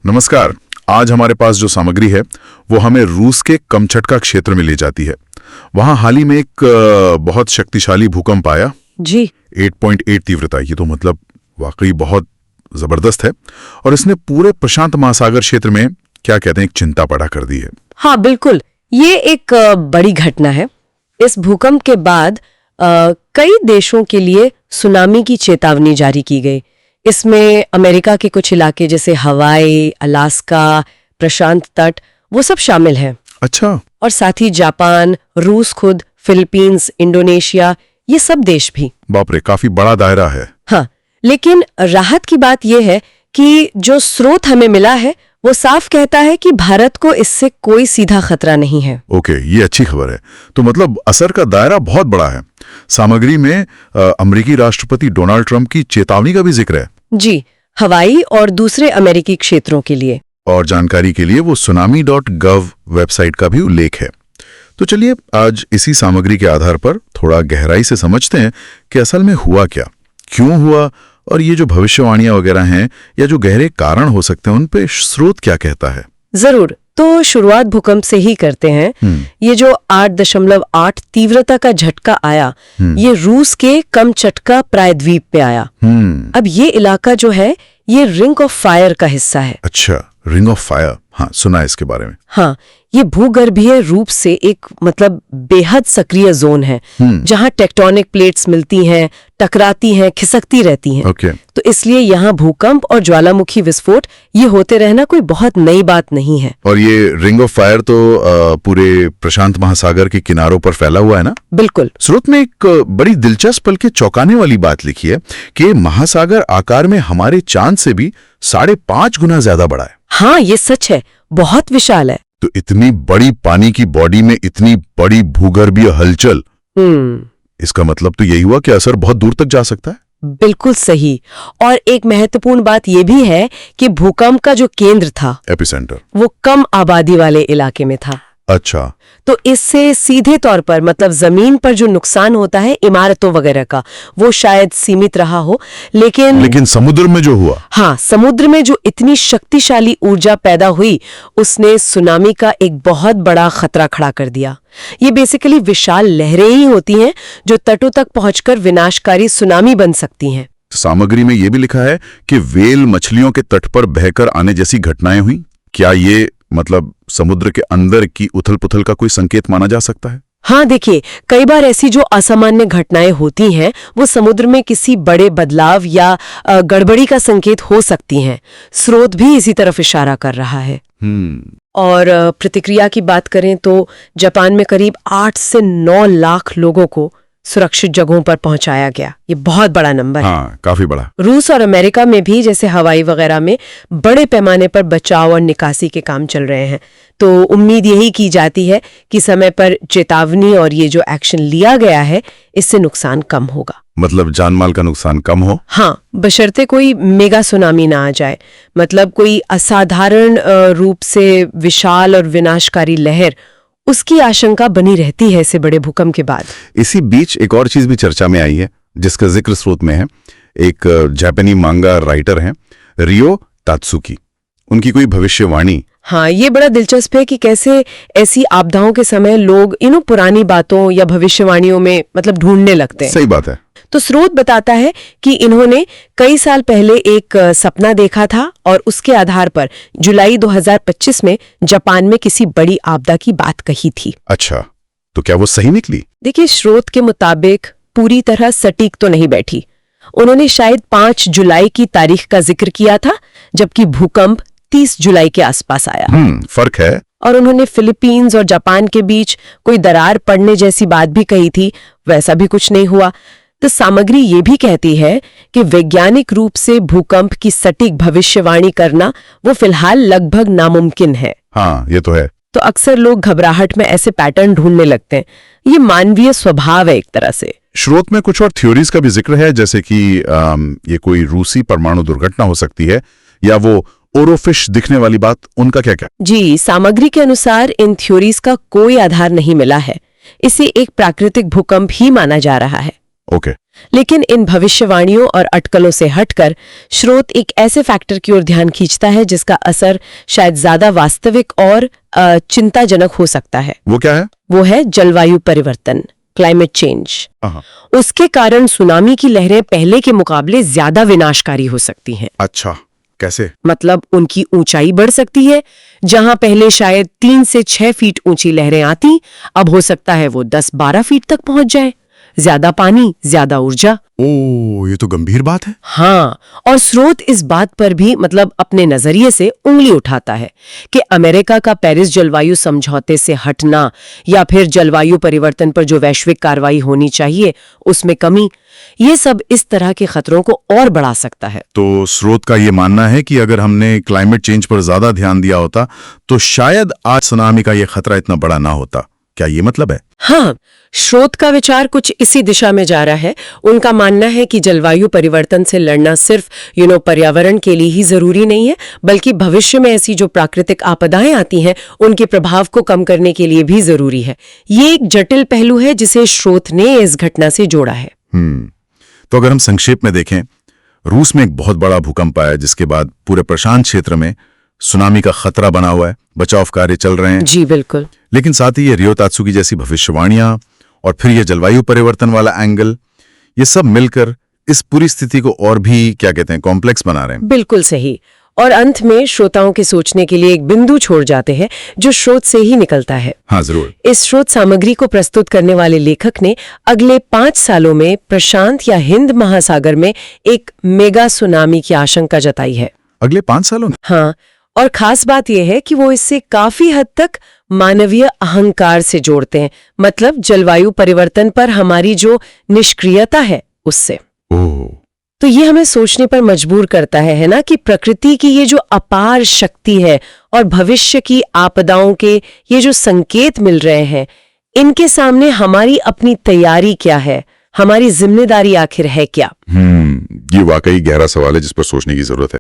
नमस्कार। आज हमारे पास जो सामग्री है वो हमें रूस के कमचटका क्षेत्र में ले जाती है। वहां हाल ही में एक बहुत शक्तिशाली भूकंप आया जी। 8.8 तीव्रता। ये तो मतलब वाकई बहुत जबरदस्त है और इसने पूरे प्रशांत महासागर क्षेत्र में क्या कहते हैं एक चिंता पैदा कर दी है। हाँ बिल्कुल, ये एक बड़ी घटना है। इस भूकंप के बाद कई देशों के लिए सुनामी की चेतावनी जारी की गई। इसमें अमेरिका के कुछ इलाके जैसे हवाई, अलास्का, प्रशांत तट वो सब शामिल हैं। अच्छा। और साथ ही जापान, रूस खुद, फिलीपींस, इंडोनेशिया, ये सब देश भी। बाप रे, काफी बड़ा दायरा है। हाँ, लेकिन राहत की बात यह है कि जो स्रोत हमें मिला है वो साफ कहता है कि भारत को इससे कोई सीधा खतरा नहीं है। ओके, ये अच्छी खबर है। तो मतलब असर का दायरा बहुत बड़ा है। सामग्री में अमेरिकी राष्ट्रपति डोनाल्ड ट्रंप की चेतावनी का भी जिक्र है। जी, हवाई और दूसरे अमेरिकी क्षेत्रों के लिए। और जानकारी के लिए वो tsunami.gov वेबसाइट का भी उल्लेख है। तो चलिए आज इसी सामग्री के आधार पर थोड़ा गहराई से समझते हैं कि असल में हुआ क्या, क्यों हुआ, और ये जो भविष्यवाणियां वगैरह हैं या जो गहरे कारण हो सकते हैं उन पे स्रोत क्या कहता है। जरूर, तो शुरुआत भूकंप से ही करते हैं। ये जो 8.8 तीव्रता का झटका आया, ये रूस के कमचटका प्रायद्वीप पे आया। अब ये इलाका जो है ये रिंग ऑफ फायर का हिस्सा है। अच्छा, रिंग ऑफ फायर, हाँ सुना है इसके बारे में। हाँ, ये भूगर्भीय रूप से एक मतलब बेहद सक्रिय जोन है जहाँ टेक्टोनिक प्लेट्स मिलती हैं, टकराती हैं, खिसकती रहती हैं। ओके। तो इसलिए यहाँ भूकंप और ज्वालामुखी विस्फोट ये होते रहना कोई बहुत नई बात नहीं है। और ये रिंग ऑफ फायर तो पूरे प्रशांत महासागर के किनारों पर फैला हुआ है ना। बिल्कुल। स्रोत में एक बड़ी दिलचस्प बल्कि चौंकाने वाली बात लिखी है कि महासागर आकार में हमारे चांद से भी 5.5 गुना ज्यादा बड़ा है। हाँ, ये सच है, बहुत विशाल है। तो इतनी बड़ी पानी की बॉडी में इतनी बड़ी भूगर्भीय हलचल, इसका मतलब तो यही हुआ कि असर बहुत दूर तक जा सकता है। बिल्कुल सही। और एक महत्वपूर्ण बात यह भी है कि भूकंप का जो केंद्र था, एपिसेंटर, वो कम आबादी वाले इलाके में था। अच्छा। तो इससे सीधे तौर पर मतलब जमीन पर जो नुकसान होता है इमारतों वगैरह का, वो शायद सीमित रहा हो, लेकिन समुद्र में जो हुआ, हाँ, समुद्र में जो इतनी शक्तिशाली ऊर्जा पैदा हुई उसने सुनामी का एक बहुत बड़ा खतरा खड़ा कर दिया। ये बेसिकली विशाल लहरें ही होती हैं जो तटों तक पहुंचकर विनाशकारी सुनामी बन सकती हैं। सामग्री में ये भी लिखा है कि व्हेल मछलियों के तट पर बहकर आने जैसी घटनाएं हुई। क्या ये मतलब समुद्र के अंदर की उथल पुथल का कोई संकेत माना जा सकता है? हाँ, देखिए, कई बार ऐसी जो असामान्य घटनाएं होती हैं वो समुद्र में किसी बड़े बदलाव या गड़बड़ी का संकेत हो सकती हैं। स्रोत भी इसी तरफ इशारा कर रहा है। और प्रतिक्रिया की बात करें तो जापान में करीब 8 से 9 लाख लोगों को सुरक्षित जगहों पर पहुंचाया गया। ये बहुत बड़ा नंबर है। हाँ, काफी बड़ा। रूस और अमेरिका में भी जैसे हवाई वगैरह में बड़े पैमाने पर बचाव और निकासी के काम चल रहे हैं। तो उम्मीद यही की जाती है कि समय पर चेतावनी और ये जो एक्शन लिया गया है इससे नुकसान कम होगा। मतलब जानमाल का नुकसान कम हो। हाँ, बशर्ते कोई मेगा सुनामी ना आ जाए, मतलब कोई असाधारण रूप से विशाल और विनाशकारी लहर, उसकी आशंका बनी रहती है ऐसे बड़े भूकंप के बाद। इसी बीच एक और चीज भी चर्चा में आई है जिसका जिक्र स्रोत में है। एक जापानी मांगा राइटर हैं रियो तात्सुकी, उनकी कोई भविष्यवाणी। हाँ, ये बड़ा दिलचस्प है कि कैसे ऐसी आपदाओं के समय लोग पुरानी बातों या भविष्यवाणियों में मतलब ढूंढने लगते हैं। सही बात है। तो स्रोत बताता है कि इन्होंने कई साल पहले एक सपना देखा था और उसके आधार पर जुलाई 2025 में जापान में किसी बड़ी आपदा की बात कही थी। अच्छा, तो क्या वो सही निकली? देखिए, स्रोत के मुताबिक पूरी तरह सटीक तो नहीं बैठी। उन्होंने शायद 5 जुलाई की तारीख का जिक्र किया था, जबकि भूकंप 30 जुलाई के आसपास आया। फर्क है। और उन्होंने फिलीपींस और जापान के बीच कोई दरार पड़ने जैसी बात भी कही थी, वैसा भी कुछ नहीं हुआ। तो सामग्री ये भी कहती है कि वैज्ञानिक रूप से भूकंप की सटीक भविष्यवाणी करना वो फिलहाल लगभग नामुमकिन है। हाँ, ये तो है। तो अक्सर लोग घबराहट में ऐसे पैटर्न ढूंढने लगते हैं। ये मानवीय स्वभाव है एक तरह से। स्रोत में कुछ और थ्योरीज का भी जिक्र है, जैसे कि ये कोई रूसी परमाणु दुर्घटना हो सकती है या वो ओरोफिश दिखने वाली बात, उनका क्या क्या? जी, सामग्री के अनुसार इन थ्योरीज का कोई आधार नहीं मिला है। इसे एक प्राकृतिक भूकंप ही माना जा रहा है। ओके। लेकिन इन भविष्यवाणियों और अटकलों से हटकर स्रोत एक ऐसे फैक्टर की ओर ध्यान खींचता है जिसका असर शायद ज्यादा वास्तविक और चिंताजनक हो सकता है। वो क्या है? वो है जलवायु परिवर्तन, क्लाइमेट चेंज। उसके कारण सुनामी की लहरें पहले के मुकाबले ज्यादा विनाशकारी हो सकती हैं। अच्छा, कैसे? मतलब उनकी ऊंचाई बढ़ सकती है। जहां पहले शायद 3 से 6 फीट ऊंची लहरें आती, अब हो सकता है वो 10-12 फीट तक पहुंच जाए। ज्यादा पानी, ज्यादा ऊर्जा। ओ, ये तो गंभीर बात है। हाँ, और स्रोत इस बात पर भी अपने नजरिए से उंगली उठाता है कि अमेरिका का पेरिस जलवायु समझौते से हटना या फिर जलवायु परिवर्तन पर जो वैश्विक कार्रवाई होनी चाहिए उसमें कमी, ये सब इस तरह के खतरों को और बढ़ा सकता है। तो स्रोत का ये मानना है कि अगर हमने क्लाइमेट चेंज पर ज्यादा ध्यान दिया होता तो शायद आज सुनामी का ये खतरा इतना बड़ा ना होता। क्या ये मतलब है? हाँ, स्रोत का विचार कुछ इसी दिशा में जा रहा है। उनका मानना है कि जलवायु परिवर्तन से लड़ना सिर्फ पर्यावरण के लिए ही जरूरी नहीं है, बल्कि भविष्य में ऐसी जो प्राकृतिक आपदाएं आती हैं उनके प्रभाव को कम करने के लिए भी जरूरी है। ये एक जटिल पहलू है जिसे स्रोत ने इस घटना से जोड़ा है। तो अगर हम संक्षेप में देखें, रूस में एक बहुत बड़ा भूकंप आया जिसके बाद पूरे प्रशांत क्षेत्र में सुनामी का खतरा बना हुआ है, बचाव कार्य चल रहे हैं। जी बिल्कुल। लेकिन साथ ही ये रियो तात्सुकी जैसी भविष्यवाणियां और फिर ये जलवायु परिवर्तन वाला एंगल, ये सब मिलकर इस पूरी स्थिति को और भी कॉम्प्लेक्स बना रहे हैं। बिल्कुल सही। और अंत में श्रोताओं के सोचने के लिए एक बिंदु छोड़ जाते हैं जो स्रोत से ही निकलता है। हाँ जरूर। इस स्रोत सामग्री को प्रस्तुत करने वाले लेखक ने अगले 5 सालों में प्रशांत या हिंद महासागर में एक मेगा सुनामी की आशंका जताई है। अगले 5 सालों में? हाँ, और खास बात यह है कि वो इससे काफी हद तक मानवीय अहंकार से जोड़ते हैं, मतलब जलवायु परिवर्तन पर हमारी जो निष्क्रियता है उससे। तो ये हमें सोचने पर मजबूर करता है ना, कि प्रकृति की ये जो अपार शक्ति है और भविष्य की आपदाओं के ये जो संकेत मिल रहे हैं, इनके सामने हमारी अपनी तैयारी क्या है, हमारी जिम्मेदारी आखिर है क्या? ये वाकई गहरा सवाल है जिस पर सोचने की जरूरत है।